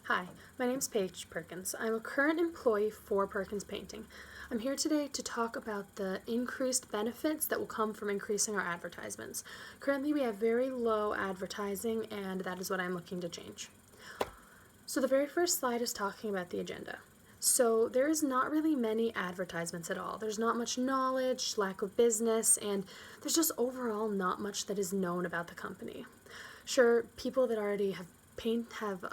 Hi, my name's Paige Perkins. I'm a current employee for Perkins Painting. I'm here today to talk about the increased benefits that will come from increasing our advertisements. Currently, we have very low advertising, and that is what I'm looking to change. So the very first slide is talking about the agenda. So there is not really many advertisements at all. There's not much knowledge, lack of business, and there's just overall not much that is known about the company. Sure, people that already have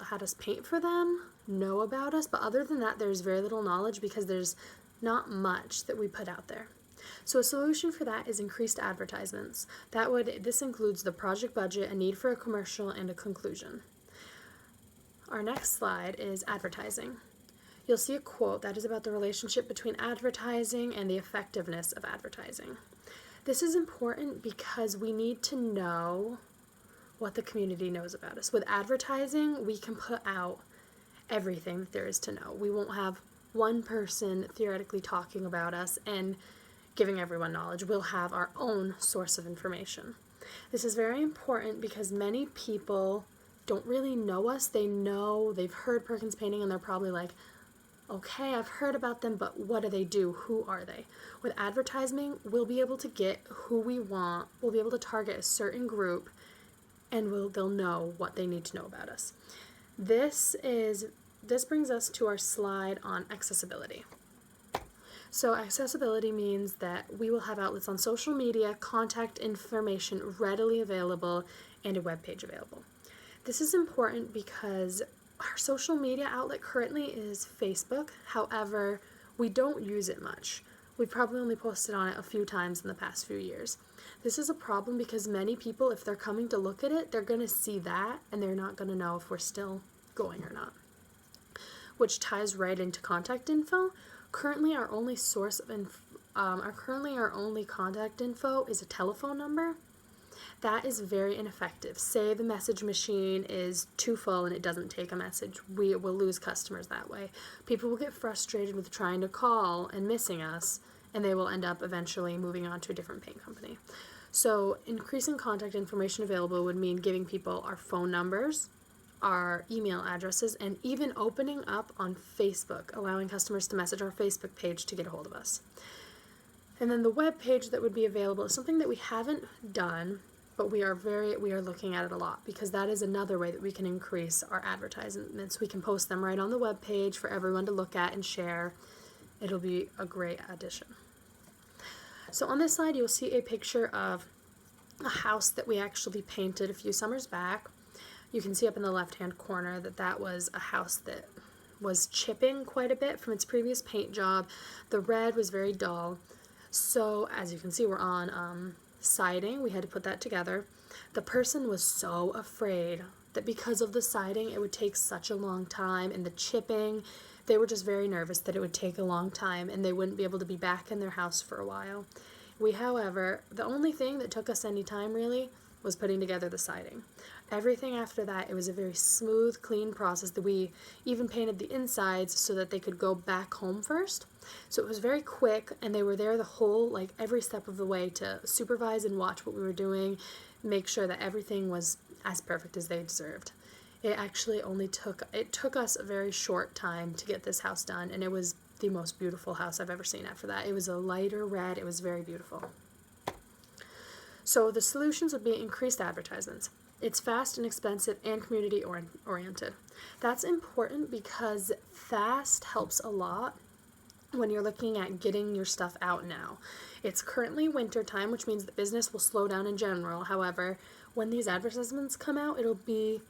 had us paint for them know about us, but other than that, there's very little knowledge because there's not much that we put out there. So a solution for that is increased advertisements. This includes the project budget, a need for a commercial, and a conclusion. Our next slide is advertising. You'll see a quote that is about the relationship between advertising and the effectiveness of advertising. This is important because we need to know what the community knows about us. With advertising, we can put out everything that there is to know. We won't have one person theoretically talking about us and giving everyone knowledge. We'll have our own source of information. This is very important because many people don't really know us. They've heard Perkins Painting and they're probably like, okay, I've heard about them, but what do they do? Who are they? With advertising, we'll be able to get who we want. We'll be able to target a certain group and they'll know what they need to know about us. This brings us to our slide on accessibility. So accessibility means that we will have outlets on social media, contact information readily available, and a web page available. This is important because our social media outlet currently is Facebook. However, we don't use it much. We've probably only posted on it a few times in the past few years. This is a problem because many people, if they're coming to look at it, they're going to see that and they're not going to know if we're still going or not. Which ties right into contact info. Currently, our only contact info is a telephone number. That is very ineffective. Say the message machine is too full and it doesn't take a message. We will lose customers that way. People will get frustrated with trying to call and missing us, and they will end up eventually moving on to a different paint company. So increasing contact information available would mean giving people our phone numbers, our email addresses, and even opening up on Facebook, allowing customers to message our Facebook page to get a hold of us. And then the web page that would be available is something that we haven't done, but we are looking at it a lot because that is another way that we can increase our advertisements. We can post them right on the web page for everyone to look at and share. It'll be a great addition. So on this slide, you'll see a picture of a house that we actually painted a few summers back. You can see up in the left-hand corner that was a house that was chipping quite a bit from its previous paint job. The red was very dull. So as you can see, we're on siding. We had to put that together. The person was so afraid that because of the siding, it would take such a long time, and the chipping, they were just very nervous that it would take a long time and they wouldn't be able to be back in their house for a while. However, the only thing that took us any time really was putting together the siding. Everything after that, it was a very smooth, clean process that we even painted the insides so that they could go back home first. So it was very quick, and they were there every step of the way to supervise and watch what we were doing, make sure that everything was as perfect as they deserved. It actually took us a very short time to get this house done, and it was the most beautiful house I've ever seen after that. It was a lighter red. It was very beautiful. So the solutions would be increased advertisements. It's fast and expensive and community oriented. That's important because fast helps a lot when you're looking at getting your stuff out now. It's currently winter time, which means that business will slow down in general. However, when these advertisements come out, it'll be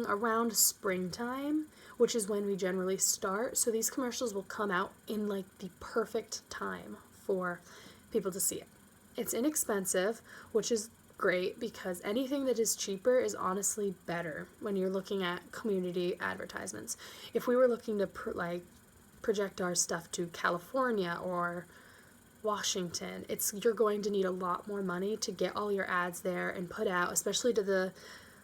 around springtime, which is when we generally start. So these commercials will come out in the perfect time for people to see it. It's inexpensive, which is great because anything that is cheaper is honestly better when you're looking at community advertisements. If we were looking to project our stuff to California or Washington, you're going to need a lot more money to get all your ads there and put out, especially to the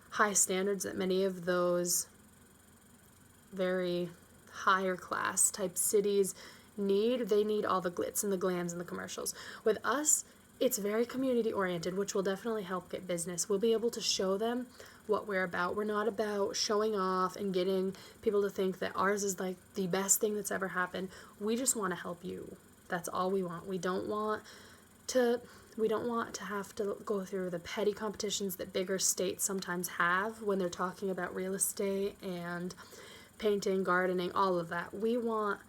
high standards that many of those very higher class type cities need. They need all the glitz and the glams and the commercials. With us, it's very community oriented, which will definitely help get business. We'll be able to show them what we're about. We're not about showing off and getting people to think that ours is like the best thing that's ever happened. We just want to help you. That's all we want. We don't want to have to go through the petty competitions that bigger states sometimes have when they're talking about real estate and painting, gardening, all of that. We want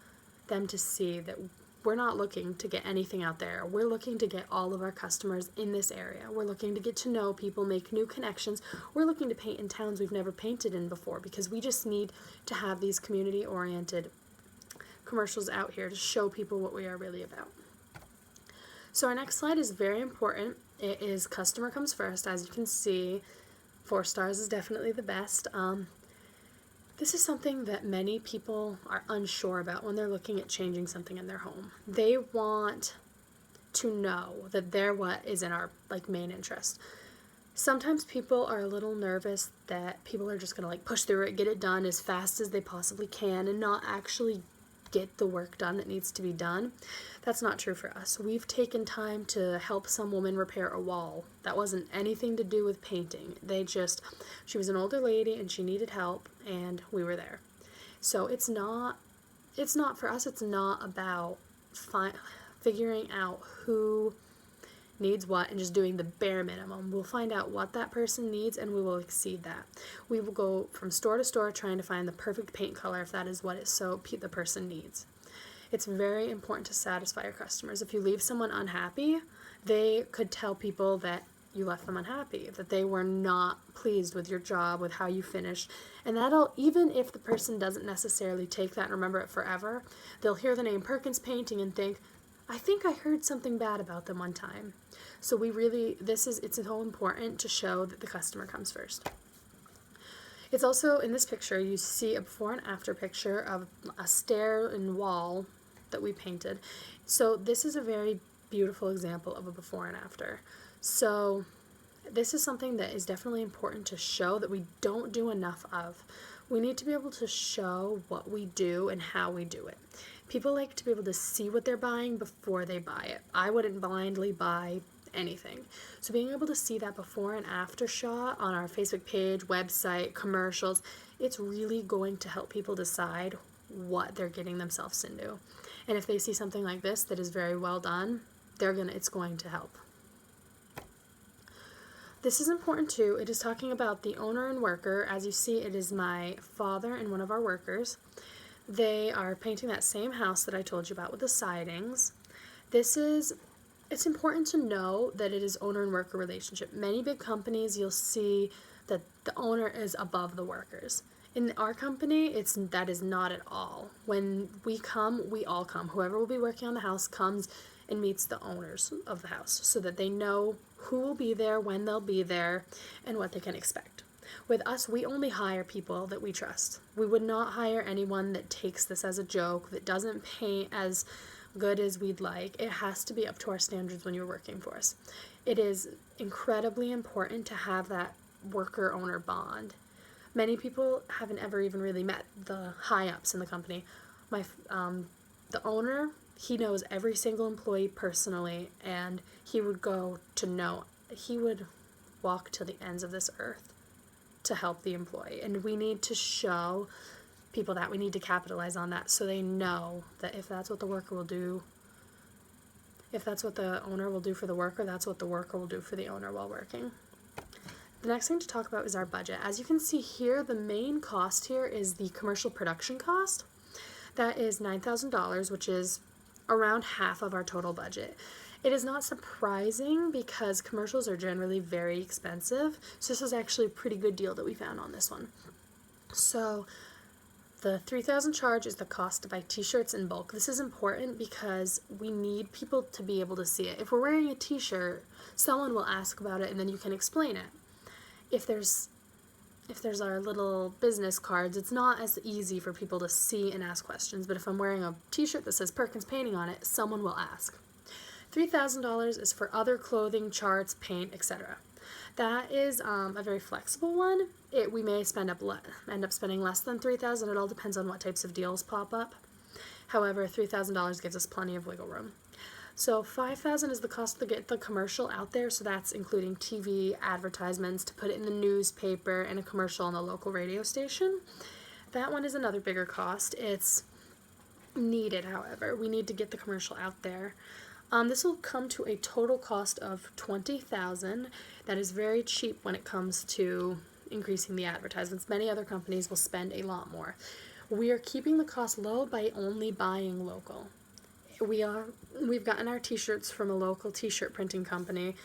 them to see that we're not looking to get anything out there. We're looking to get all of our customers in this area. We're looking to get to know people, make new connections. We're looking to paint in towns we've never painted in before because we just need to have these community-oriented commercials out here to show people what we are really about. So our next slide is very important. It is customer comes first. As you can see, 4 stars is definitely the best. This is something that many people are unsure about when they're looking at changing something in their home. They want to know that they're what is in our main interest. Sometimes people are a little nervous that people are just going to push through it, get it done as fast as they possibly can and not actually get the work done that needs to be done. That's not true for us. We've taken time to help some woman repair a wall. That wasn't anything to do with painting. She was an older lady and she needed help and we were there. So it's not for us, it's not about figuring out who needs what and just doing the bare minimum. We'll find out what that person needs and we will exceed that. We will go from store to store trying to find the perfect paint color if that is what the person needs. It's very important to satisfy your customers. If you leave someone unhappy, they could tell people that you left them unhappy, that they were not pleased with your job, with how you finished. And even if the person doesn't necessarily take that and remember it forever, they'll hear the name Perkins Painting and think, I think I heard something bad about them one time. So it's so important to show that the customer comes first. It's also, in this picture, you see a before and after picture of a stair and wall that we painted. So this is a very beautiful example of a before and after. So this is something that is definitely important to show that we don't do enough of. We need to be able to show what we do and how we do it. People like to be able to see what they're buying before they buy it. I wouldn't blindly buy anything. So being able to see that before and after shot on our Facebook page, website, commercials, it's really going to help people decide what they're getting themselves into. And if they see something like this that is very well done, it's going to help. This is important too. It is talking about the owner and worker. As you see, it is my father and one of our workers. They are painting that same house that I told you about with the sidings. It's important to know that it is owner and worker relationship. Many big companies, you'll see that the owner is above the workers. In our company, that is not at all. When we come, we all come. Whoever will be working on the house comes and meets the owners of the house so that they know who will be there, when they'll be there, and what they can expect. With us, we only hire people that we trust. We would not hire anyone that takes this as a joke, that doesn't paint as good as we'd like. It has to be up to our standards when you're working for us. It is incredibly important to have that worker-owner bond. Many people haven't ever even really met the high-ups in the company. The owner, he knows every single employee personally, and he would walk to the ends of this earth to help the employee. And we need to show people that. We need to capitalize on that so they know that if that's what the worker will do, if that's what the owner will do for the worker, that's what the worker will do for the owner while working. The next thing to talk about is our budget. As you can see here, the main cost here is the commercial production cost. That is $9,000, which is around half of our total budget. It is not surprising because commercials are generally very expensive, so this is actually a pretty good deal that we found on this one. So the $3,000 charge is the cost to buy t-shirts in bulk. This is important because we need people to be able to see it. If we're wearing a t-shirt, someone will ask about it and then you can explain it. If there's our little business cards, it's not as easy for people to see and ask questions, but if I'm wearing a t-shirt that says Perkins Painting on it, someone will ask. $3,000 is for other clothing, charts, paint, etc. That is a very flexible one. We may end up spending less than $3,000. It all depends on what types of deals pop up. However, $3,000 gives us plenty of wiggle room. So $5,000 is the cost to get the commercial out there, so that's including TV advertisements, to put it in the newspaper, and a commercial on the local radio station. That one is another bigger cost. It's needed, however. We need to get the commercial out there. This will come to a total cost of $20,000. That is very cheap when it comes to increasing the advertisements. Many other companies will spend a lot more. We are keeping the cost low by only buying local. We've gotten our t-shirts from a local t-shirt printing company.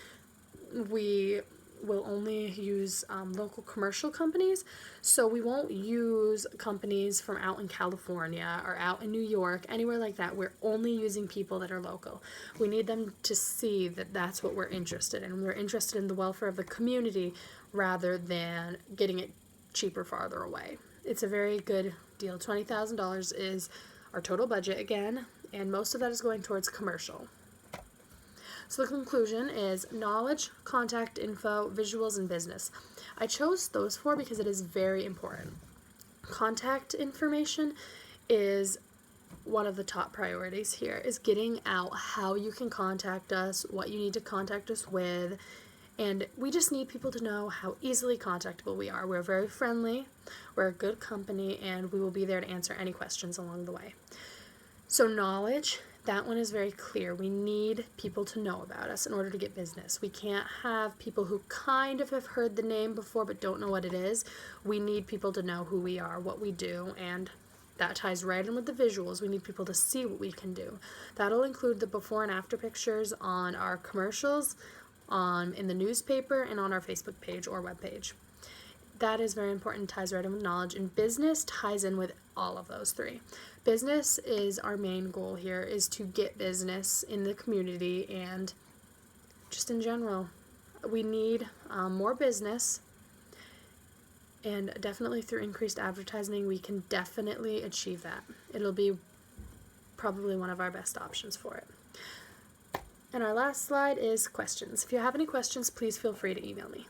We will only use local commercial companies, so we won't use companies from out in California or out in New York, anywhere like that. We're only using people that are local. We need them to see that that's what we're interested in. We're interested in the welfare of the community rather than getting it cheaper farther away. It's a very good deal. $20,000 is our total budget again, and most of that is going towards commercial. So the conclusion is knowledge, contact info, visuals, and business. I chose those four because it is very important. Contact information is one of the top priorities here, is getting out how you can contact us, what you need to contact us with, and we just need people to know how easily contactable we are. We're very friendly, we're a good company, and we will be there to answer any questions along the way. So knowledge, that one is very clear. We need people to know about us in order to get business. We can't have people who kind of have heard the name before but don't know what it is. We need people to know who we are, what we do, and that ties right in with the visuals. We need people to see what we can do. That'll include the before and after pictures on our commercials, in the newspaper, and on our Facebook page or webpage. That is very important, ties right in with knowledge, and business ties in with all of those three. Business is our main goal here, is to get business in the community and just in general. We need more business, and definitely through increased advertising we can definitely achieve that. It'll be probably one of our best options for it. And our last slide is questions. If you have any questions, please feel free to email me.